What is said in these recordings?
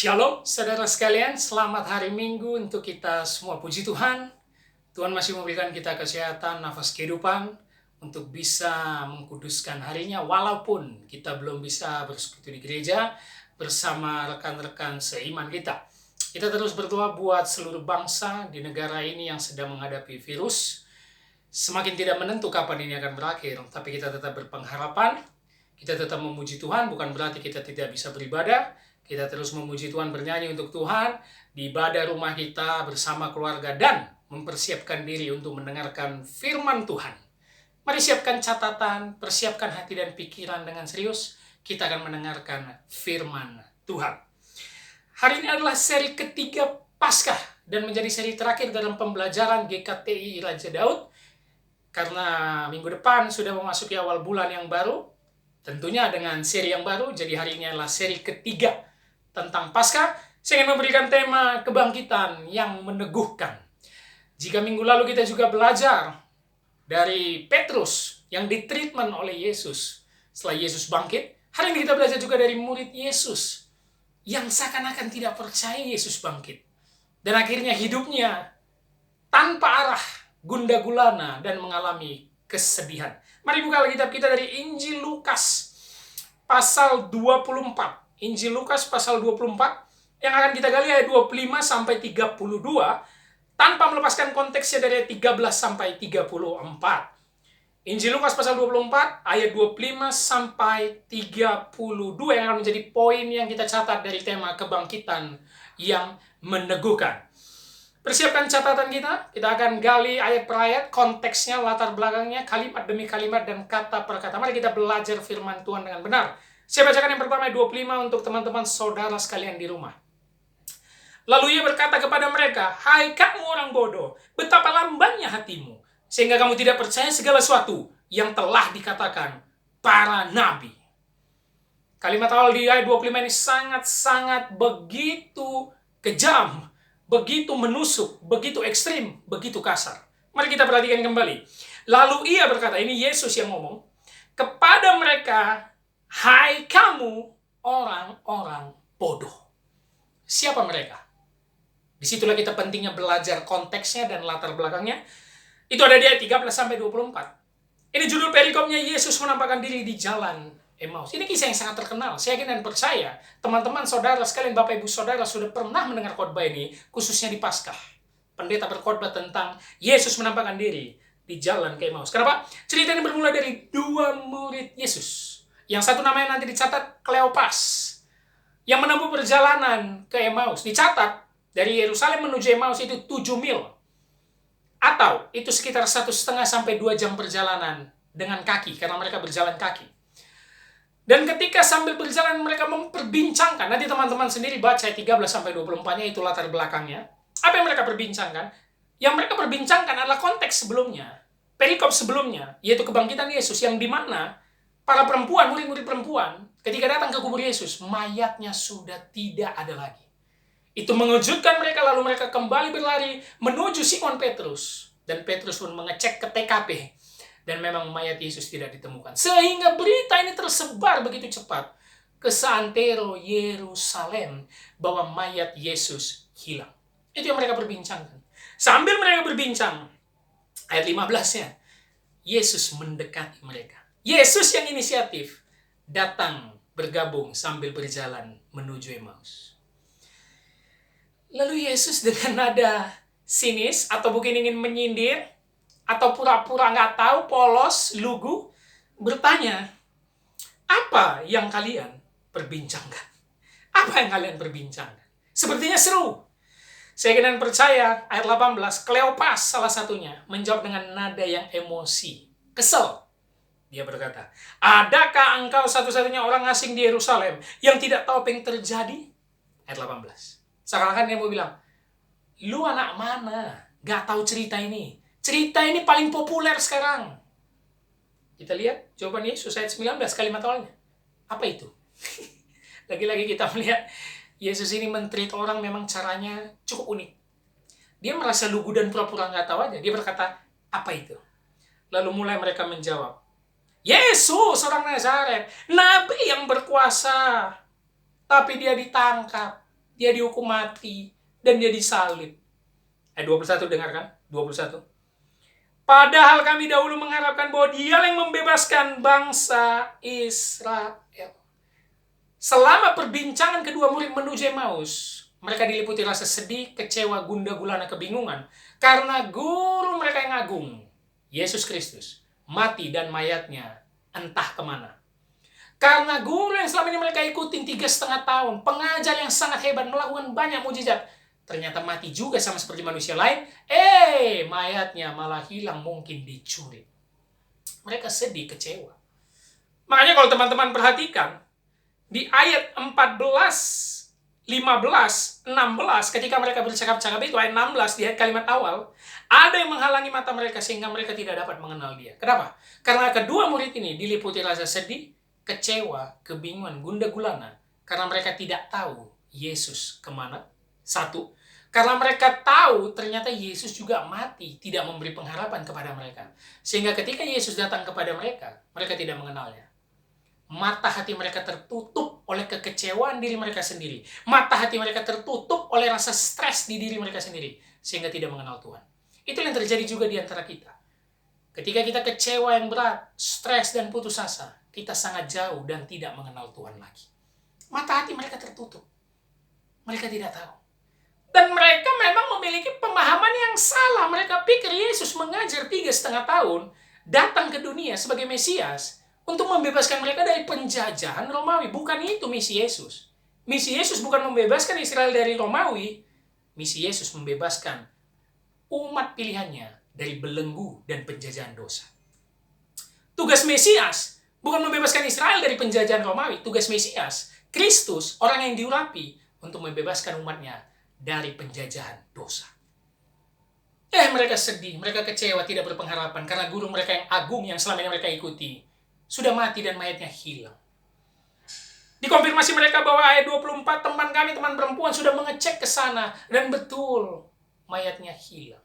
Shalom, saudara sekalian. Selamat hari Minggu untuk kita semua. Puji Tuhan, Tuhan masih memberikan kita kesehatan, nafas kehidupan untuk bisa mengkuduskan harinya. Walaupun kita belum bisa bersekutu di gereja bersama rekan-rekan seiman kita. Kita terus berdoa buat seluruh bangsa di negara ini yang sedang menghadapi virus. Semakin tidak menentu kapan ini akan berakhir, tapi kita tetap berpengharapan. Kita tetap memuji Tuhan, bukan berarti kita tidak bisa beribadah. Kita terus memuji Tuhan, bernyanyi untuk Tuhan di ibadah rumah kita bersama keluarga dan mempersiapkan diri untuk mendengarkan firman Tuhan. Mari siapkan catatan, persiapkan hati dan pikiran dengan serius. Kita akan mendengarkan firman Tuhan. Hari ini adalah seri ketiga Paskah dan menjadi seri terakhir dalam pembelajaran GKTI Raja Daud. Karena minggu depan sudah memasuki awal bulan yang baru, tentunya dengan seri yang baru, jadi hari ini adalah seri ketiga tentang Paskah. Saya ingin memberikan tema kebangkitan yang meneguhkan. Jika minggu lalu kita juga belajar dari Petrus yang ditreatment oleh Yesus setelah Yesus bangkit, hari ini kita belajar juga dari murid Yesus yang seakan-akan tidak percaya Yesus bangkit. Dan akhirnya hidupnya tanpa arah, gundah gulana, dan mengalami kesedihan. Mari buka Alkitab kita dari Injil Lukas pasal 24. Injil Lukas pasal 24 yang akan kita gali ayat 25 sampai 32 tanpa melepaskan konteksnya dari ayat 13 sampai 34. Injil Lukas pasal 24 ayat 25 sampai 32 yang akan menjadi poin yang kita catat dari tema kebangkitan yang meneguhkan. Persiapkan catatan kita akan gali ayat per ayat, konteksnya, latar belakangnya, kalimat demi kalimat, dan kata per kata. Mari kita belajar firman Tuhan dengan benar. Saya bacakan yang pertama ayat 25 untuk teman-teman saudara sekalian di rumah. Lalu ia berkata kepada mereka, "Hai kamu orang bodoh, betapa lambannya hatimu, sehingga kamu tidak percaya segala sesuatu yang telah dikatakan para nabi." Kalimat awal di ayat 25 ini sangat-sangat begitu kejam, begitu menusuk, begitu ekstrim, begitu kasar. Mari kita perhatikan kembali. Lalu ia berkata, ini Yesus yang ngomong, kepada mereka, "Hai kamu orang-orang bodoh." Siapa mereka? Disitulah kita pentingnya belajar konteksnya dan latar belakangnya. Itu ada di ayat 13 sampai 24. Ini judul perikopnya, Yesus menampakkan diri di jalan Emmaus. Ini kisah yang sangat terkenal. Saya yakin dan percaya teman-teman saudara sekalian, Bapak Ibu saudara sudah pernah mendengar khotbah ini, khususnya di Paskah. Pendeta berkhotbah tentang Yesus menampakkan diri di jalan ke Emmaus. Kenapa? Cerita ini bermula dari dua murid Yesus. Yang satu namanya nanti dicatat Kleopas, yang menempuh perjalanan ke Emmaus. Dicatat dari Yerusalem menuju Emmaus itu 7 mil. Atau itu sekitar 1,5 sampai 2 jam perjalanan dengan kaki, karena mereka berjalan kaki. Dan ketika sambil berjalan mereka memperbincangkan, nanti teman-teman sendiri baca 13 sampai 24-nya, itu latar belakangnya. Apa yang mereka perbincangkan? Yang mereka perbincangkan adalah konteks sebelumnya, perikop sebelumnya, yaitu kebangkitan Yesus, yang dimana para perempuan, murid-murid perempuan, ketika datang ke kubur Yesus, mayatnya sudah tidak ada lagi. Itu mengejutkan mereka, lalu mereka kembali berlari menuju Simon Petrus. Dan Petrus pun mengecek ke TKP. Dan memang mayat Yesus tidak ditemukan. Sehingga berita ini tersebar begitu cepat ke seantero Yerusalem bahwa mayat Yesus hilang. Itu yang mereka perbincangkan. Sambil mereka berbincang, ayat 15-nya, Yesus mendekati mereka. Yesus yang inisiatif datang bergabung sambil berjalan menuju Emmaus. Lalu Yesus dengan nada sinis atau mungkin ingin menyindir atau pura-pura nggak tahu, polos, lugu, bertanya, "Apa yang kalian perbincangkan?" Apa yang kalian perbincangkan? Sepertinya seru. Saya kira percaya, ayat 18, Kleopas salah satunya menjawab dengan nada yang emosi, kesel. Dia berkata, "Adakah engkau satu-satunya orang asing di Yerusalem yang tidak tahu apa yang terjadi?" Ayat 18. Seakan-akan dia mau bilang, "Lu anak mana? Gak tahu cerita ini. Cerita ini paling populer sekarang." Kita lihat jawaban Yesus ayat 19, kalimat awalnya. Apa itu? Lagi-lagi kita melihat Yesus ini men-treat orang memang caranya cukup unik. Dia merasa lugu dan pura-pura gak tahu aja. Dia berkata, "Apa itu?" Lalu mulai mereka menjawab, "Yesus orang Nazaret, nabi yang berkuasa, tapi dia ditangkap. Dia dihukum mati dan dia disalib. Ayat 21 dengarkan, 21. Padahal kami dahulu mengharapkan bahwa dia yang membebaskan bangsa Israel. Selama perbincangan kedua murid menuju Emmaus, mereka diliputi rasa sedih, kecewa, gundah gulana, kebingungan. Karena guru mereka yang agung, Yesus Kristus, mati dan mayatnya entah kemana. Karena guru yang selama ini mereka ikutin 3,5 tahun, pengajar yang sangat hebat, melakukan banyak mujizat, ternyata mati juga sama seperti manusia lain. Mayatnya malah hilang, mungkin dicuri. Mereka sedih, kecewa. Makanya kalau teman-teman perhatikan, di ayat 14, 15, 16, ketika mereka bercakap-cakap itu, ayat 16, di ayat kalimat awal, ada yang menghalangi mata mereka sehingga mereka tidak dapat mengenal dia. Kenapa? Karena kedua murid ini diliputi rasa sedih, kecewa, kebingungan, gundah gulana. Karena mereka tidak tahu Yesus kemana. Satu, karena mereka tahu ternyata Yesus juga mati, tidak memberi pengharapan kepada mereka. Sehingga ketika Yesus datang kepada mereka, mereka tidak mengenalnya. Mata hati mereka tertutup oleh kekecewaan diri mereka sendiri. Mata hati mereka tertutup oleh rasa stres di diri mereka sendiri. Sehingga tidak mengenal Tuhan. Itu yang terjadi juga di antara kita. Ketika kita kecewa yang berat, stres dan putus asa, kita sangat jauh dan tidak mengenal Tuhan lagi. Mata hati mereka tertutup. Mereka tidak tahu. Dan mereka memang memiliki pemahaman yang salah. Mereka pikir Yesus mengajar 3,5 tahun, datang ke dunia sebagai Mesias, untuk membebaskan mereka dari penjajahan Romawi. Bukan itu misi Yesus. Misi Yesus bukan membebaskan Israel dari Romawi. Misi Yesus membebaskan umat pilihannya dari belenggu dan penjajahan dosa. Tugas Mesias bukan membebaskan Israel dari penjajahan Romawi. Tugas Mesias, Kristus, orang yang diurapi, untuk membebaskan umatnya dari penjajahan dosa. Mereka sedih, mereka kecewa, tidak berpengharapan, karena guru mereka yang agung yang selama ini mereka ikuti sudah mati dan mayatnya hilang. Dikonfirmasi mereka bahwa ayat 24, teman kami, teman perempuan sudah mengecek ke sana, dan betul, mayatnya hilang.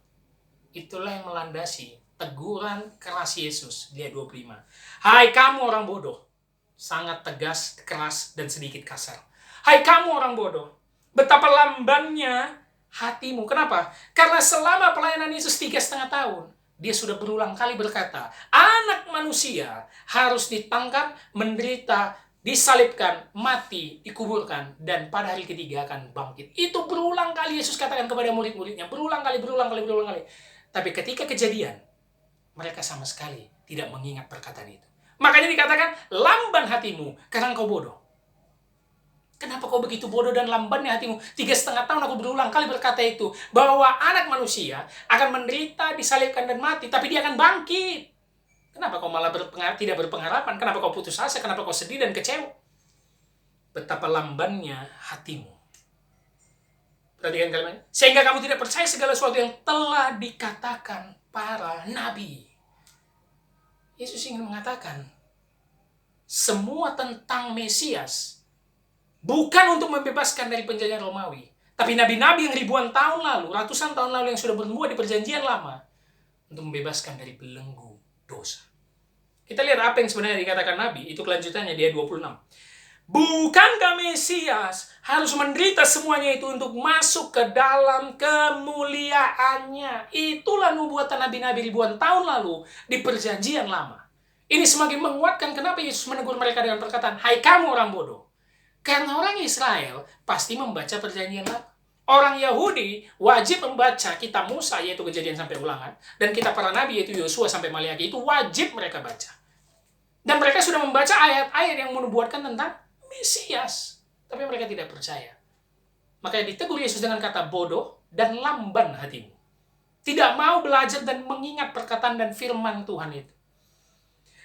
Itulah yang melandasi teguran keras Yesus di ayat 25. Hai kamu orang bodoh. Sangat tegas, keras, dan sedikit kasar. Hai kamu orang bodoh. Betapa lambannya hatimu. Kenapa? Karena selama pelayanan Yesus 3,5 tahun, dia sudah berulang kali berkata, anak manusia harus ditangkap, menderita, disalibkan, mati, dikuburkan, dan pada hari ketiga akan bangkit. Itu berulang kali Yesus katakan kepada murid-muridnya. Berulang kali. Tapi ketika kejadian, mereka sama sekali tidak mengingat perkataan itu. Makanya dikatakan, lamban hatimu karena engkau bodoh. Kenapa kau begitu bodoh dan lambannya hatimu? 3,5 tahun aku berulang kali berkata itu. Bahwa anak manusia akan menderita, disalibkan dan mati. Tapi dia akan bangkit. Kenapa kau malah tidak berpengharapan? Kenapa kau putus asa? Kenapa kau sedih dan kecewa? Betapa lambannya hatimu. Perhatikan kalimatnya. Sehingga kamu tidak percaya segala sesuatu yang telah dikatakan para nabi. Yesus ingin mengatakan, semua tentang Mesias bukan untuk membebaskan dari penjajahan Romawi. Tapi nabi-nabi yang ribuan tahun lalu, ratusan tahun lalu yang sudah bernubuat di perjanjian lama, untuk membebaskan dari belenggu dosa. Kita lihat apa yang sebenarnya dikatakan nabi, itu kelanjutannya di ayat 26. Bukankah Mesias harus menderita semuanya itu untuk masuk ke dalam kemuliaannya? Itulah nubuatan nabi-nabi ribuan tahun lalu di perjanjian lama. Ini semakin menguatkan kenapa Yesus menegur mereka dengan perkataan, hai kamu orang bodoh. Karena orang Israel pasti membaca perjanjian lama. Orang Yahudi wajib membaca kitab Musa, yaitu Kejadian sampai Ulangan, dan kitab para nabi, yaitu Yosua sampai Maliaki. Itu wajib mereka baca. Dan mereka sudah membaca ayat-ayat yang menubuatkan tentang Mesias. Tapi mereka tidak percaya. Makanya ditegur Yesus dengan kata bodoh dan lamban hatimu. Tidak mau belajar dan mengingat perkataan dan firman Tuhan itu.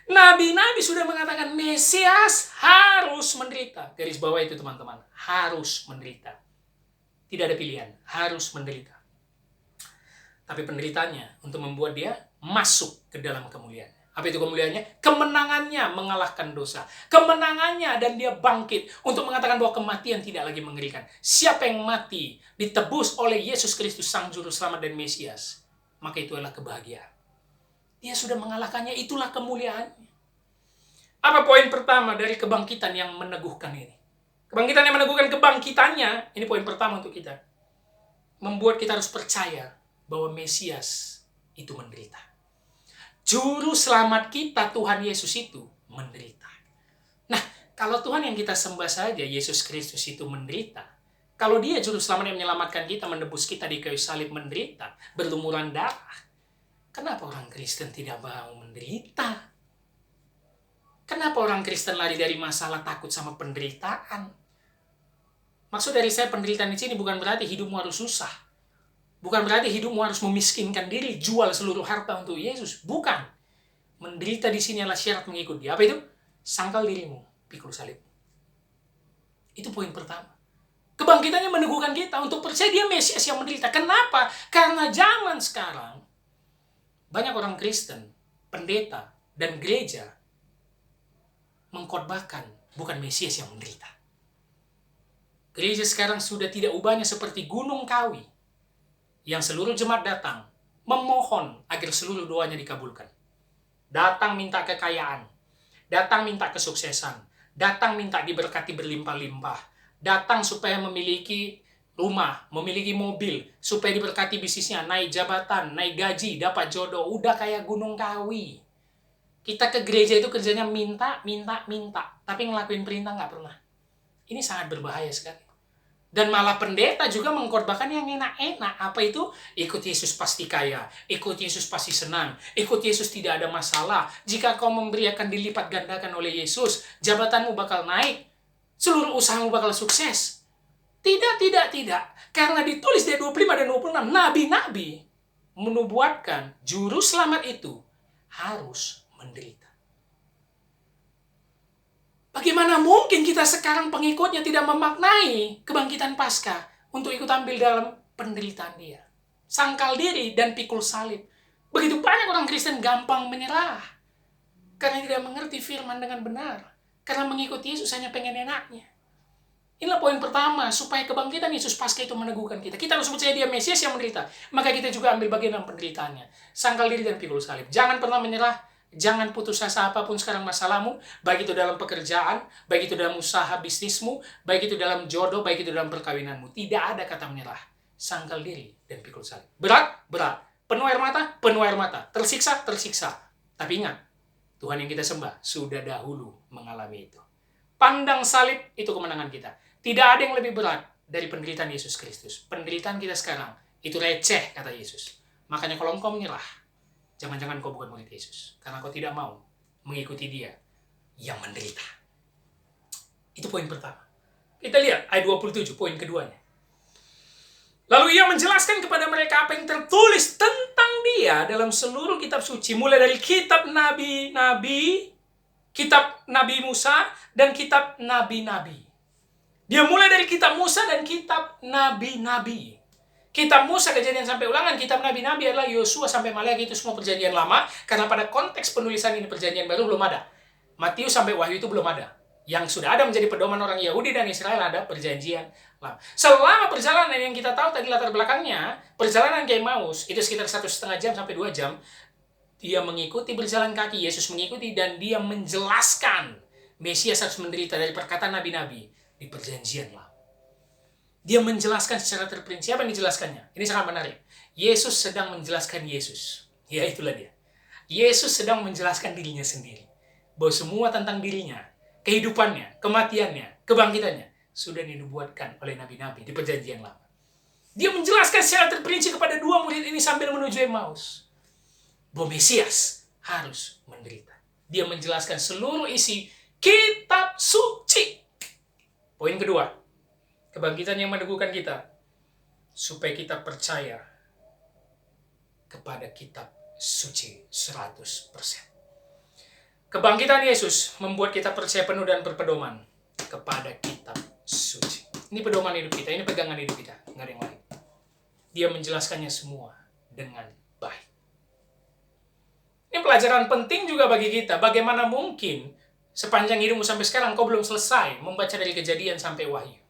Nabi-nabi sudah mengatakan Mesias harus menderita. Garis bawah itu teman-teman. Harus menderita. Tidak ada pilihan. Harus menderita. Tapi penderitaannya untuk membuat dia masuk ke dalam kemuliaan. Apa itu kemuliaannya? Kemenangannya mengalahkan dosa. Kemenangannya dan dia bangkit untuk mengatakan bahwa kematian tidak lagi mengerikan. Siapa yang mati ditebus oleh Yesus Kristus Sang Juru Selamat dan Mesias, maka itu adalah kebahagiaan. Dia sudah mengalahkannya, itulah kemuliaannya. Apa poin pertama dari kebangkitan yang meneguhkan ini? Kebangkitan yang meneguhkan kebangkitannya, ini poin pertama untuk kita. Membuat kita harus percaya bahwa Mesias itu menderita. Juru selamat kita, Tuhan Yesus itu menderita. Nah, kalau Tuhan yang kita sembah saja, Yesus Kristus itu menderita. Kalau dia juru selamat yang menyelamatkan kita, menebus kita di kayu salib menderita, berlumuran darah. Kenapa orang Kristen tidak mau menderita? Kenapa orang Kristen lari dari masalah, takut sama penderitaan? Maksud dari saya penderitaan di sini bukan berarti hidupmu harus susah. Bukan berarti hidupmu harus memiskinkan diri, jual seluruh harta untuk Yesus. Bukan. Menderita di sini adalah syarat mengikut Dia. Apa itu? Sangkal dirimu, pikul salib. Itu poin pertama. Kebangkitannya meneguhkan kita untuk percaya Dia Mesias yang menderita. Kenapa? Karena zaman sekarang banyak orang Kristen, pendeta, dan gereja mengkhotbahkan bukan Mesias yang menderita. Gereja sekarang sudah tidak ubahnya seperti Gunung Kawi yang seluruh jemaat datang memohon agar seluruh doanya dikabulkan. Datang minta kekayaan, datang minta kesuksesan, datang minta diberkati berlimpah-limpah, datang supaya memiliki rumah, memiliki mobil, supaya diberkati bisnisnya, naik jabatan, naik gaji, dapat jodoh. Udah kayak Gunung Kawi. Kita ke gereja itu kerjanya minta, tapi ngelakuin perintah nggak pernah. Ini sangat berbahaya sekali. Dan malah pendeta juga mengkhotbahkan yang enak-enak. Apa itu? Ikut Yesus pasti kaya, ikut Yesus pasti senang, ikut Yesus tidak ada masalah. Jika kau memberi akan dilipat gandakan oleh Yesus, jabatanmu bakal naik, seluruh usahamu bakal sukses. Tidak. Karena ditulis di 25 dan 26, nabi-nabi menubuatkan juru selamat itu harus menderita. Bagaimana mungkin kita sekarang pengikutnya tidak memaknai kebangkitan Paskah untuk ikut ambil dalam penderitaan Dia? Sangkal diri dan pikul salib. Begitu banyak orang Kristen gampang menyerah karena tidak mengerti firman dengan benar. Karena mengikuti Yesus hanya pengen enaknya. Inilah poin pertama, supaya kebangkitan Yesus Paskah itu meneguhkan kita. Kita harus percaya Dia Mesias yang menderita. Maka kita juga ambil bagian dalam penderitaannya. Sangkal diri dan pikul salib. Jangan pernah menyerah. Jangan putus asa apapun sekarang masalahmu. Baik itu dalam pekerjaan, baik itu dalam usaha bisnismu, baik itu dalam jodoh, baik itu dalam perkawinanmu. Tidak ada kata menyerah. Sangkal diri dan pikul salib. Berat. Penuh air mata. Tersiksa. Tapi ingat, Tuhan yang kita sembah sudah dahulu mengalami itu. Pandang salib, itu kemenangan kita. Tidak ada yang lebih berat dari penderitaan Yesus Kristus. Penderitaan kita sekarang, itu receh, kata Yesus. Makanya kalau engkau menyerah, jangan-jangan kau bukan murid Yesus. Karena kau tidak mau mengikuti Dia yang menderita. Itu poin pertama. Kita lihat ayat 27, poin keduanya. Lalu Ia menjelaskan kepada mereka apa yang tertulis tentang Dia dalam seluruh kitab suci. Mulai dari kitab nabi-nabi, kitab Nabi Musa, dan kitab nabi-nabi. Dia mulai dari kitab Musa dan kitab nabi-nabi. Kitab Musa, Kejadian sampai Ulangan, kitab nabi-nabi adalah Yosua sampai Maleakhi, itu semua perjanjian lama. Karena pada konteks penulisan ini perjanjian baru belum ada. Matius sampai Wahyu itu belum ada. Yang sudah ada menjadi pedoman orang Yahudi dan Israel ada perjanjian lama. Selama perjalanan yang kita tahu tadi latar belakangnya, perjalanan ke Emmaus itu sekitar 1,5 jam sampai 2 jam. Dia mengikuti berjalan kaki, Yesus mengikuti, dan dia menjelaskan Mesias harus menderita dari perkataan nabi-nabi di perjanjian lama. Dia menjelaskan secara terperinci. Apa yang dijelaskannya? Ini sangat menarik. Yesus sedang menjelaskan Yesus. Ya, itulah dia. Yesus sedang menjelaskan dirinya sendiri. Bahwa semua tentang dirinya, kehidupannya, kematiannya, kebangkitannya, sudah dinubuatkan oleh nabi-nabi di perjanjian lama. Dia menjelaskan secara terperinci kepada dua murid ini sambil menuju Emmaus. Bahwa Mesias harus menderita. Dia menjelaskan seluruh isi kitab suci. Poin kedua, kebangkitan yang meneguhkan kita, supaya kita percaya kepada kitab suci 100%. Kebangkitan Yesus membuat kita percaya penuh dan berpedoman kepada kitab suci. Ini pedoman hidup kita, ini pegangan hidup kita, nggak ada yang lain. Dia menjelaskannya semua dengan baik. Ini pelajaran penting juga bagi kita. Bagaimana mungkin sepanjang hidupmu sampai sekarang kau belum selesai membaca dari Kejadian sampai Wahyu.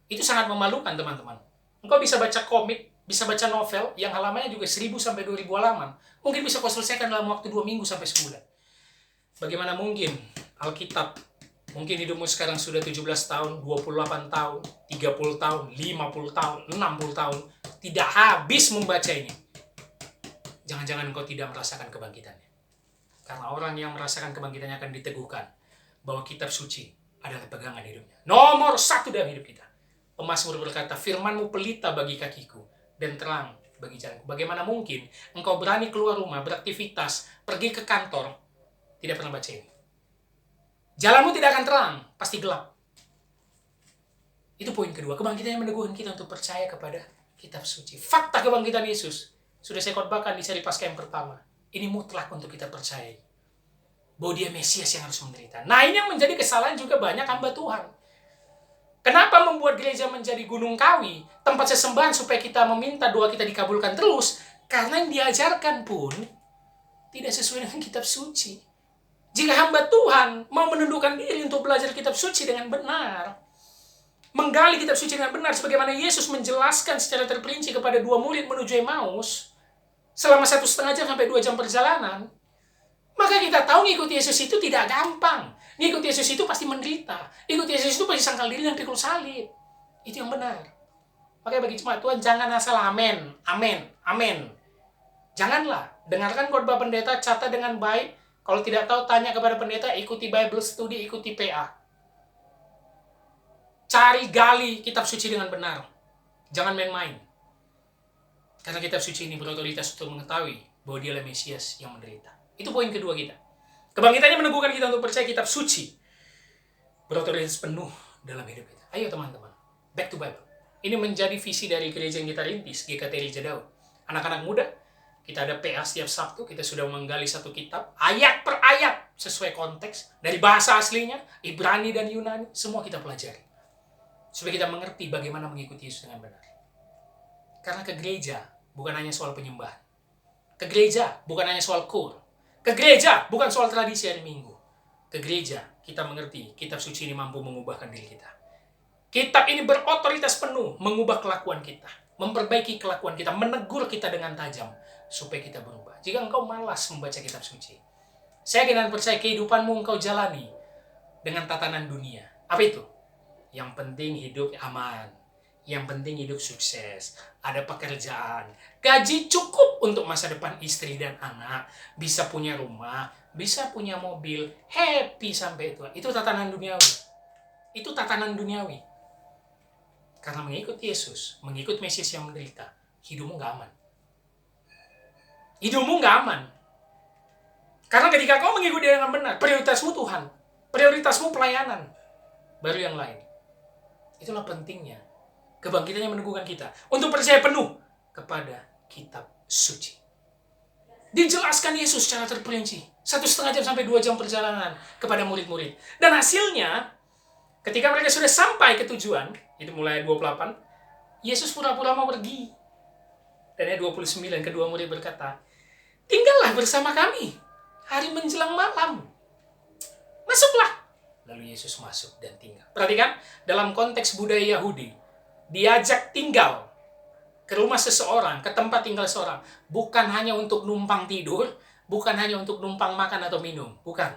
Itu sangat memalukan, teman-teman. Engkau bisa baca komik, bisa baca novel yang halamannya juga 1.000 sampai 2.000 halaman. Mungkin bisa kau selesaikan dalam waktu 2 minggu sampai sebulan. Bagaimana mungkin Alkitab Mungkin hidupmu sekarang sudah 17 tahun, 28 tahun, 30 tahun, 50 tahun, 60 tahun. Tidak habis membaca ini. Jangan-jangan engkau tidak merasakan kebangkitannya. Karena orang yang merasakan kebangkitannya akan diteguhkan bahwa kitab suci adalah pegangan hidupnya. Nomor 1 dalam hidup kita. Pemazmur berkata, firman-Mu pelita bagi kakiku dan terang bagi jalanku. Bagaimana mungkin engkau berani keluar rumah, beraktivitas, pergi ke kantor, tidak pernah baca ini? Jalanmu tidak akan terang, pasti gelap. Itu poin kedua. Kebangkitan yang meneguhkan kita untuk percaya kepada kitab suci. Fakta kebangkitan Yesus sudah saya khotbahkan di seri Paskah yang pertama. Ini mutlak untuk kita percayai bahwa dia Mesias yang harus menderita. Nah, ini yang menjadi kesalahan juga banyak hamba Tuhan. Kenapa membuat gereja menjadi gunung kawi, tempat sesembahan supaya kita meminta doa kita dikabulkan terus? Karena yang diajarkan pun tidak sesuai dengan kitab suci. Jika hamba Tuhan mau menundukkan diri untuk belajar kitab suci dengan benar, menggali kitab suci dengan benar, sebagaimana Yesus menjelaskan secara terperinci kepada 2 murid menuju Emmaus, selama 1,5 jam sampai 2 jam perjalanan, maka kita tahu ngikuti Yesus itu tidak gampang. Ngikuti Yesus itu pasti menderita. Ngikuti Yesus itu pasti sangkal diri dan pikul salib. Itu yang benar. Makanya bagi jemaat Tuhan, jangan asal amin, amin, amin. Janganlah. Dengarkan khotbah pendeta, catat dengan baik. Kalau tidak tahu, tanya kepada pendeta, ikuti Bible Study, ikuti PA. Cari gali kitab suci dengan benar. Jangan main-main. Karena kitab suci ini berotoritas untuk mengetahui bahwa dia adalah Mesias yang menderita. Itu poin kedua kita. Kebangkitannya meneguhkan kita untuk percaya kitab suci berotoritas penuh dalam hidup kita. Ayo teman-teman, back to Bible. Ini menjadi visi dari gereja yang kita rintis, GKT Raja Daud. Anak-anak muda, kita ada PA setiap Sabtu, kita sudah menggali satu kitab, ayat per ayat, sesuai konteks, dari bahasa aslinya, Ibrani dan Yunani, semua kita pelajari. Supaya kita mengerti bagaimana mengikuti Yesus dengan benar. Karena ke gereja bukan hanya soal penyembahan. Ke gereja bukan hanya soal kur. Ke gereja bukan soal tradisi hari Minggu. Ke gereja kita mengerti kitab suci ini mampu mengubahkan diri kita. Kitab ini berotoritas penuh mengubah kelakuan kita, memperbaiki kelakuan kita, menegur kita dengan tajam supaya kita berubah. Jika engkau malas membaca kitab suci, saya yakin dan percaya kehidupanmu engkau jalani dengan tatanan dunia. Apa itu? Yang penting hidup aman. Yang penting hidup sukses, ada pekerjaan, gaji cukup untuk masa depan istri dan anak, bisa punya rumah, bisa punya mobil, happy sampai tua. Itu tatanan duniawi. Itu tatanan duniawi. Karena mengikut Yesus, mengikut Mesias yang menderita, hidupmu nggak aman. Hidupmu nggak aman. Karena ketika kau mengikuti dengan benar, prioritasmu Tuhan, prioritasmu pelayanan, baru yang lain. Itulah pentingnya. Kebangkitannya meneguhkan kita untuk percaya penuh kepada kitab suci. Dijelaskan Yesus secara terperinci 1,5 jam sampai 2 jam perjalanan kepada murid-murid. Dan hasilnya, ketika mereka sudah sampai ke tujuan, itu mulai 28, Yesus pura-pura mau pergi. Dan ayat 29, kedua murid berkata, tinggallah bersama kami, hari menjelang malam. Masuklah. Lalu Yesus masuk dan tinggal. Perhatikan, dalam konteks budaya Yahudi, diajak tinggal ke rumah seseorang, ke tempat tinggal seseorang, bukan hanya untuk numpang tidur, bukan hanya untuk numpang makan atau minum, bukan.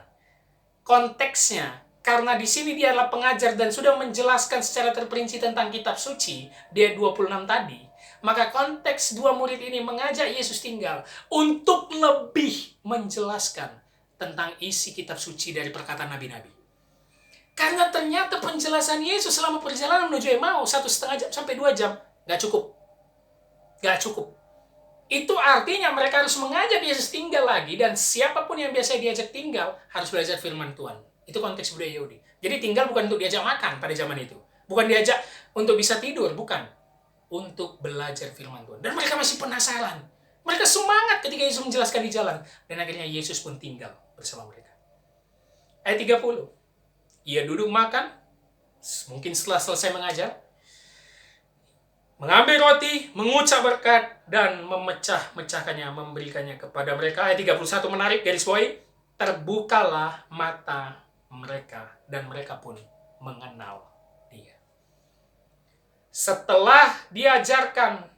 Konteksnya, karena di sini dia adalah pengajar dan sudah menjelaskan secara terperinci tentang kitab suci, dia 26 tadi, maka konteks 2 murid ini mengajak Yesus tinggal untuk lebih menjelaskan tentang isi kitab suci dari perkataan nabi-nabi. Karena ternyata penjelasan Yesus selama perjalanan menuju Emmaus 1,5 jam sampai 2 jam nggak cukup. Nggak cukup. Itu artinya mereka harus mengajak Yesus tinggal lagi, dan siapapun yang biasa diajak tinggal harus belajar firman Tuhan. Itu konteks budaya Yahudi. Jadi tinggal bukan untuk diajak makan pada zaman itu. Bukan diajak untuk bisa tidur, bukan. Untuk belajar firman Tuhan. Dan mereka masih penasaran. Mereka semangat ketika Yesus menjelaskan di jalan. Dan akhirnya Yesus pun tinggal bersama mereka. Ayat 30. Ia duduk makan, mungkin setelah selesai mengajar, mengambil roti, mengucap berkat, dan memecah-mecahkannya, memberikannya kepada mereka. Ayat 31 menarik, garis bawahi, terbukalah mata mereka, dan mereka pun mengenal dia. Setelah diajarkan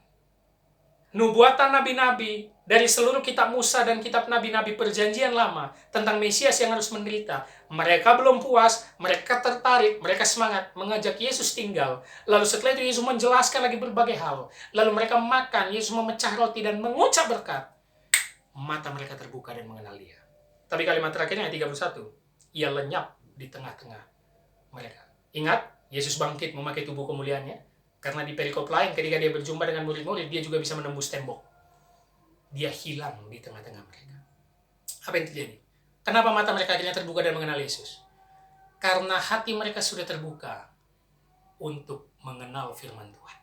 nubuatan nabi-nabi, dari seluruh kitab Musa dan kitab nabi-nabi perjanjian lama tentang Mesias yang harus menderita. Mereka belum puas, mereka tertarik, mereka semangat mengajak Yesus tinggal. Lalu setelah itu Yesus menjelaskan lagi berbagai hal. Lalu mereka makan, Yesus memecah roti dan mengucap berkat. Mata mereka terbuka dan mengenal Dia. Tapi kalimat terakhirnya ayat 31, Ia lenyap di tengah-tengah mereka. Ingat, Yesus bangkit memakai tubuh kemuliaannya. Karena di perikop lain ketika Dia berjumpa dengan murid-murid, Dia juga bisa menembus tembok. Dia hilang di tengah-tengah mereka. Apa yang terjadi? Kenapa mata mereka akhirnya terbuka dan mengenal Yesus? Karena hati mereka sudah terbuka untuk mengenal firman Tuhan.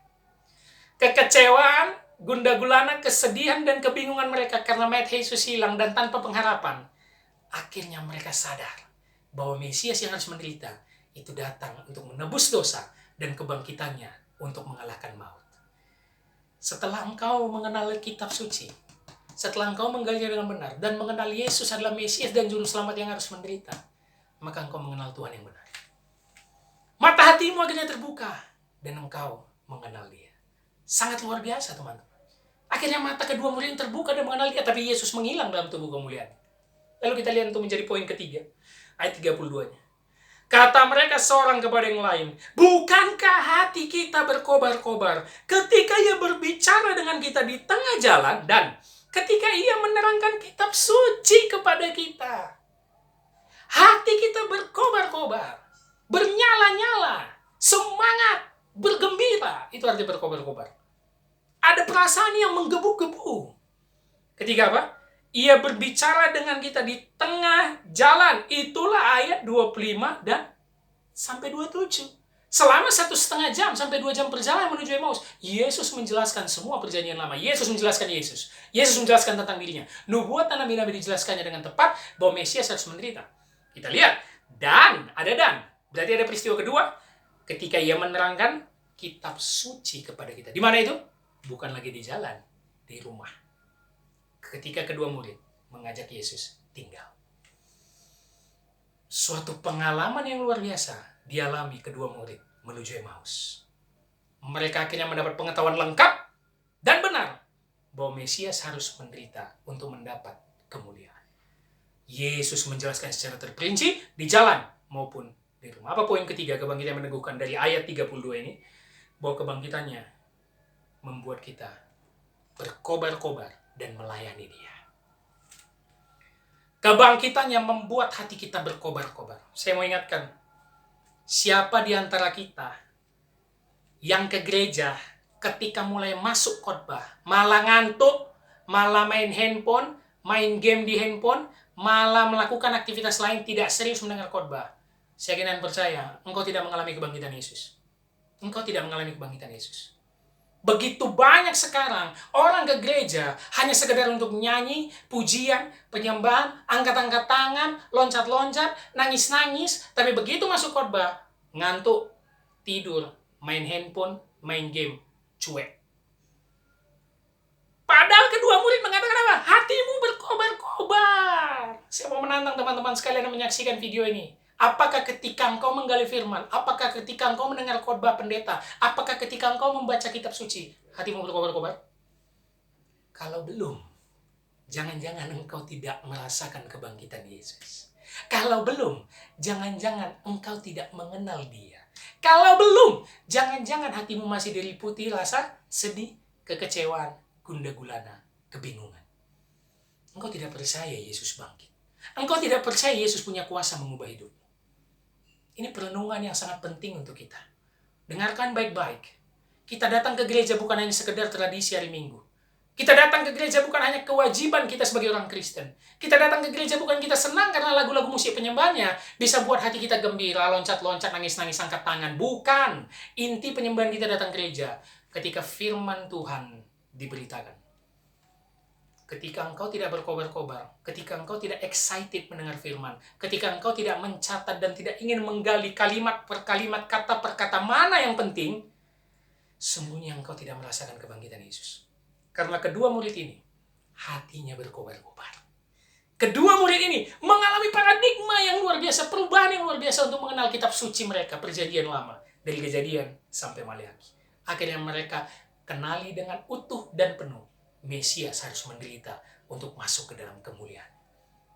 Kekecewaan, gundah gulana, kesedihan, dan kebingungan mereka karena mayat Yesus hilang dan tanpa pengharapan. Akhirnya mereka sadar bahwa Mesias yang harus menderita itu datang untuk menebus dosa dan kebangkitannya untuk mengalahkan maut. Setelah engkau mengenal kitab suci, setelah engkau menggalinya dengan benar dan mengenal Yesus adalah Mesias dan Juru Selamat yang harus menderita, maka engkau mengenal Tuhan yang benar. Mata hatimu akhirnya terbuka dan engkau mengenal Dia. Sangat luar biasa, teman-teman. Akhirnya mata kedua murid yang terbuka dan mengenal Dia, tapi Yesus menghilang dalam tubuh kemuliaan. Lalu kita lihat untuk menjadi poin ketiga, ayat 32-nya. Kata mereka seorang kepada yang lain, bukankah hati kita berkobar-kobar ketika Ia berbicara dengan kita di tengah jalan dan ketika Ia menerangkan kitab suci kepada kita? Hati kita berkobar-kobar, bernyala-nyala, semangat, bergembira. Itu arti berkobar-kobar. Ada perasaan yang menggebu-gebu. Ketika apa? Ia berbicara dengan kita di tengah jalan. Itulah ayat 25 dan sampai 27. Selama 1,5 jam sampai 2 jam perjalanan menuju Emmaus, Yesus menjelaskan semua perjanjian lama. Yesus menjelaskan Yesus. Yesus menjelaskan tentang dirinya. Nubuat dan nabi-nabi dijelaskannya dengan tepat bahwa Mesias harus menderita. Kita lihat. Dan. Berarti ada peristiwa kedua. Ketika Ia menerangkan kitab suci kepada kita. Di mana itu? Bukan lagi di jalan. Di rumah. Ketika kedua murid mengajak Yesus tinggal. Suatu pengalaman yang luar biasa dialami kedua murid menuju Emmaus. Mereka akhirnya mendapat pengetahuan lengkap dan benar bahwa Mesias harus menderita untuk mendapat kemuliaan. Yesus menjelaskan secara terperinci di jalan maupun di rumah. Apa poin ketiga kebangkitan yang meneguhkan dari ayat 32 ini? Bahwa kebangkitannya membuat kita berkobar-kobar dan melayani Dia. Kebangkitannya membuat hati kita berkobar-kobar. Saya mau ingatkan, siapa di antara kita yang ke gereja ketika mulai masuk khotbah malah ngantuk, malah main handphone, main game di handphone, malah melakukan aktivitas lain, tidak serius mendengar khotbah? Saya yakin dan percaya, engkau tidak mengalami kebangkitan Yesus. Engkau tidak mengalami kebangkitan Yesus. Begitu banyak sekarang orang ke gereja hanya sekedar untuk nyanyi, pujian, penyembahan, angkat-angkat tangan, loncat-loncat, nangis-nangis, tapi begitu masuk khotbah, ngantuk, tidur, main handphone, main game, cuek. Padahal kedua murid mengatakan apa? Hatimu berkobar-kobar. Saya mau menantang teman-teman sekalian yang menyaksikan video ini. Apakah ketika engkau menggali firman? Apakah ketika engkau mendengar khotbah pendeta? Apakah ketika engkau membaca kitab suci? Hatimu berkobar-kobar? Kalau belum, jangan-jangan engkau tidak merasakan kebangkitan Yesus. Kalau belum, jangan-jangan engkau tidak mengenal Dia. Kalau belum, jangan-jangan hatimu masih diliputi rasa sedih, kekecewaan, gundah gulana, kebingungan. Engkau tidak percaya Yesus bangkit. Engkau tidak percaya Yesus punya kuasa mengubah hidup. Ini perenungan yang sangat penting untuk kita. Dengarkan baik-baik. Kita datang ke gereja bukan hanya sekedar tradisi hari Minggu. Kita datang ke gereja bukan hanya kewajiban kita sebagai orang Kristen. Kita datang ke gereja bukan kita senang karena lagu-lagu musik penyembahannya bisa buat hati kita gembira, loncat-loncat, nangis-nangis, angkat tangan. Bukan. Inti penyembahan kita datang ke gereja ketika firman Tuhan diberitakan. Ketika engkau tidak berkobar-kobar, ketika engkau tidak excited mendengar firman, ketika engkau tidak mencatat dan tidak ingin menggali kalimat per kalimat, kata per kata mana yang penting, sungguhnya engkau tidak merasakan kebangkitan Yesus. Karena kedua murid ini, hatinya berkobar-kobar. Kedua murid ini mengalami paradigma yang luar biasa, perubahan yang luar biasa untuk mengenal kitab suci mereka, perjanjian lama, dari Kejadian sampai Maleakhi. Akhirnya mereka kenali dengan utuh dan penuh Mesias harus menderita untuk masuk ke dalam kemuliaan.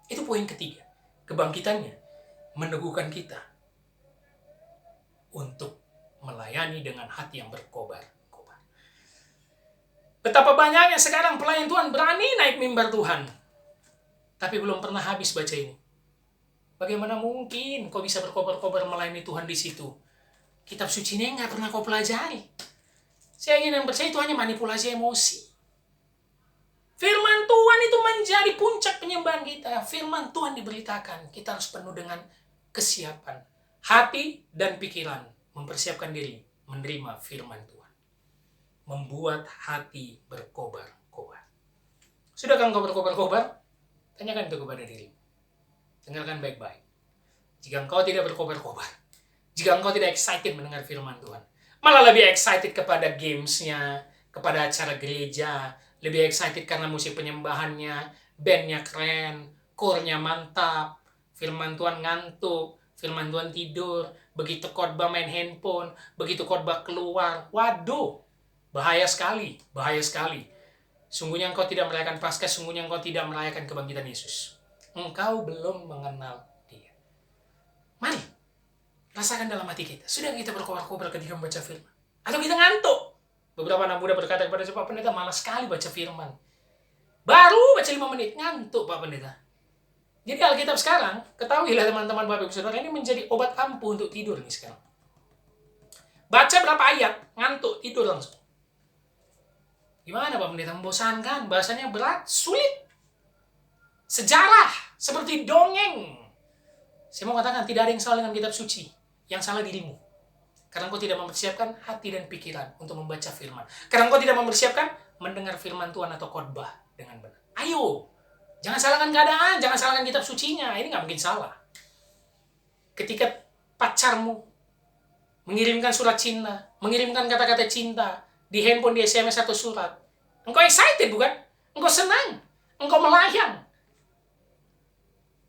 Itu poin ketiga. Kebangkitannya meneguhkan kita untuk melayani dengan hati yang berkobar-kobar. Betapa banyaknya sekarang pelayan Tuhan berani naik mimbar Tuhan, tapi belum pernah habis baca ini. Bagaimana mungkin kau bisa berkobar-kobar melayani Tuhan di situ? Kitab suci ini nggak pernah kau pelajari. Saya ingin yang percaya itu hanya manipulasi emosi. Firman Tuhan itu menjadi puncak penyembahan kita. Firman Tuhan diberitakan. Kita harus penuh dengan kesiapan. Hati dan pikiran. Mempersiapkan diri. Menerima firman Tuhan. Membuat hati berkobar-kobar. Sudahkah engkau berkobar-kobar? Tanyakan itu kepada diri. Dengarkan baik-baik. Jika engkau tidak berkobar-kobar. Jika engkau tidak excited mendengar firman Tuhan. Malah lebih excited kepada gamesnya. Kepada acara gereja. Lebih excited karena musik penyembahannya, bandnya keren, core-nya mantap, firman Tuhan ngantuk, firman Tuhan tidur, begitu khotbah main handphone, begitu khotbah keluar. Waduh, bahaya sekali, bahaya sekali. Sungguhnya engkau tidak merayakan Paskah, sungguhnya engkau tidak merayakan kebangkitan Yesus. Engkau belum mengenal Dia. Mari, rasakan dalam hati kita. Sudah kita berkobar-kobar ketika membaca firman? Atau kita ngantuk? Beberapa anak muda berkata kepada saya, Pak Pendeta, malas sekali baca firman. Baru baca 5 menit, ngantuk Pak Pendeta. Jadi Alkitab sekarang, ketahuilah teman-teman Bapak Ibu Saudara, ini menjadi obat ampuh untuk tidur nih sekarang. Baca berapa ayat, ngantuk, tidur langsung. Gimana Pak Pendeta? Membosankan, bahasanya berat, sulit. Sejarah, seperti dongeng. Saya mau katakan, tidak ada yang salah dengan kitab suci. Yang salah dirimu. Karena engkau tidak mempersiapkan hati dan pikiran untuk membaca firman. Karena engkau tidak mempersiapkan mendengar firman Tuhan atau khotbah dengan benar. Ayo, jangan salahkan keadaan, jangan salahkan kitab sucinya. Ini nggak mungkin salah. Ketika pacarmu mengirimkan surat cinta, mengirimkan kata-kata cinta di handphone, di SMS atau surat, engkau excited bukan? Engkau senang, engkau melayang.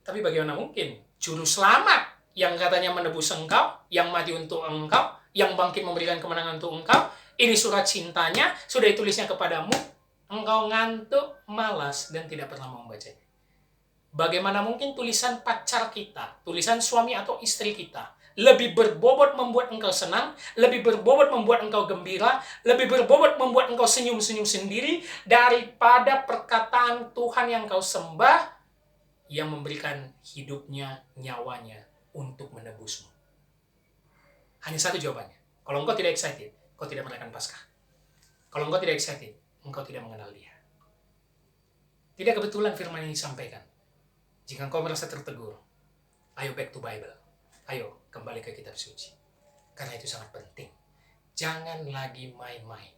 Tapi bagaimana mungkin juru selamat yang katanya menebus engkau, yang mati untuk engkau, yang bangkit memberikan kemenangan untuk engkau, ini surat cintanya, sudah ditulisnya kepadamu, engkau ngantuk, malas, dan tidak pernah membacanya. Bagaimana mungkin tulisan pacar kita, tulisan suami atau istri kita, lebih berbobot membuat engkau senang, lebih berbobot membuat engkau gembira, lebih berbobot membuat engkau senyum-senyum sendiri, daripada perkataan Tuhan yang kau sembah, yang memberikan hidupnya, nyawanya, untuk menebusmu. Hanya satu jawabannya. Kalau engkau tidak excited, engkau tidak merayakan Paskah. Kalau engkau tidak excited, engkau tidak mengenal Dia. Tidak kebetulan firman ini disampaikan. Jika engkau merasa tertegur, ayo back to Bible. Ayo kembali ke kitab suci. Karena itu sangat penting. Jangan lagi main-main.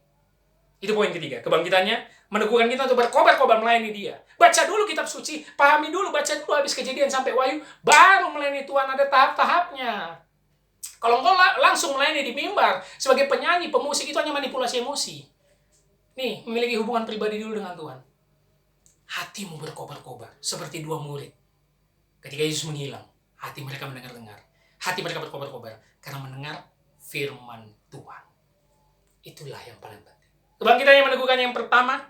Itu poin ketiga. Kebangkitannya meneguhkan kita untuk berkobar-kobar melayani Dia. Baca dulu kitab suci, pahami dulu, baca dulu habis Kejadian sampai Wahyu, baru melayani Tuhan. Ada tahap-tahapnya. Kalau engkau langsung melayani di mimbar sebagai penyanyi, pemusik, itu hanya manipulasi emosi. Nih, memiliki hubungan pribadi dulu dengan Tuhan. Hatimu berkobar-kobar seperti 2 murid. Ketika Yesus menghilang, hati mereka mendengar-dengar. Hati mereka berkobar-kobar karena mendengar firman Tuhan. Itulah yang paling penting. Kebangkitan yang meneguhkan yang pertama,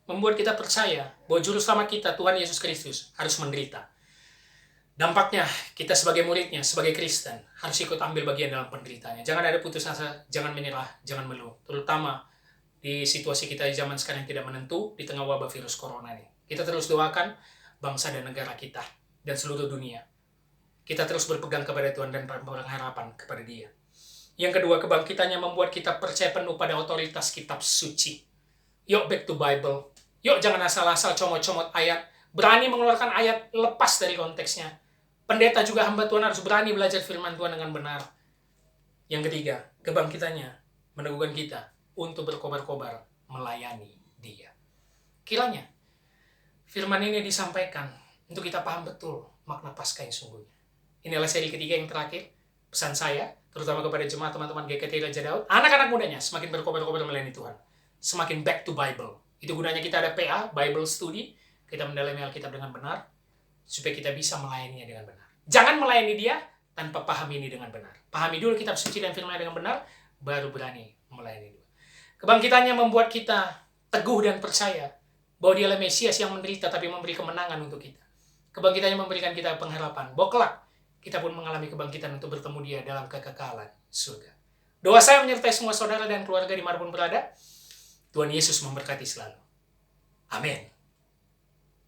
membuat kita percaya bahwa juru selamat kita, Tuhan Yesus Kristus, harus menderita. Dampaknya, kita sebagai muridnya, sebagai Kristen, harus ikut ambil bagian dalam penderitaannya. Jangan ada putus asa, jangan menyerah, jangan mengeluh. Terutama di situasi kita di zaman sekarang yang tidak menentu, di tengah wabah virus corona ini. Kita terus doakan bangsa dan negara kita, dan seluruh dunia. Kita terus berpegang kepada Tuhan dan berharapan kepada Dia. Yang kedua, kebangkitannya membuat kita percaya penuh pada otoritas kitab suci. Yuk back to Bible. Yuk jangan asal-asal comot-comot ayat. Berani mengeluarkan ayat lepas dari konteksnya. Pendeta juga hamba Tuhan harus berani belajar firman Tuhan dengan benar. Yang ketiga, kebangkitannya meneguhkan kita untuk berkobar-kobar melayani Dia. Kiranya firman ini disampaikan untuk kita paham betul makna Paskah yang sungguhnya. Inilah seri ketiga yang terakhir. Pesan saya, terutama kepada jemaat teman-teman GKT Raja Daud, anak-anak mudanya semakin berkobar-kobar melayani Tuhan. Semakin back to Bible. Itu gunanya kita ada PA, Bible Study. Kita mendalami Alkitab dengan benar, supaya kita bisa melayaninya dengan benar. Jangan melayani Dia tanpa pahami ini dengan benar. Pahami dulu kitab suci dan firman dengan benar, baru berani melayani Dia. Kebangkitannya membuat kita teguh dan percaya bahwa Dialah Mesias yang menderita tapi memberi kemenangan untuk kita. Kebangkitannya memberikan kita pengharapan bahwa kelak kita pun mengalami kebangkitan untuk bertemu Dia dalam kekekalan surga. Doa saya menyertai semua saudara dan keluarga dimanapun berada. Tuhan Yesus memberkati selalu. Amin.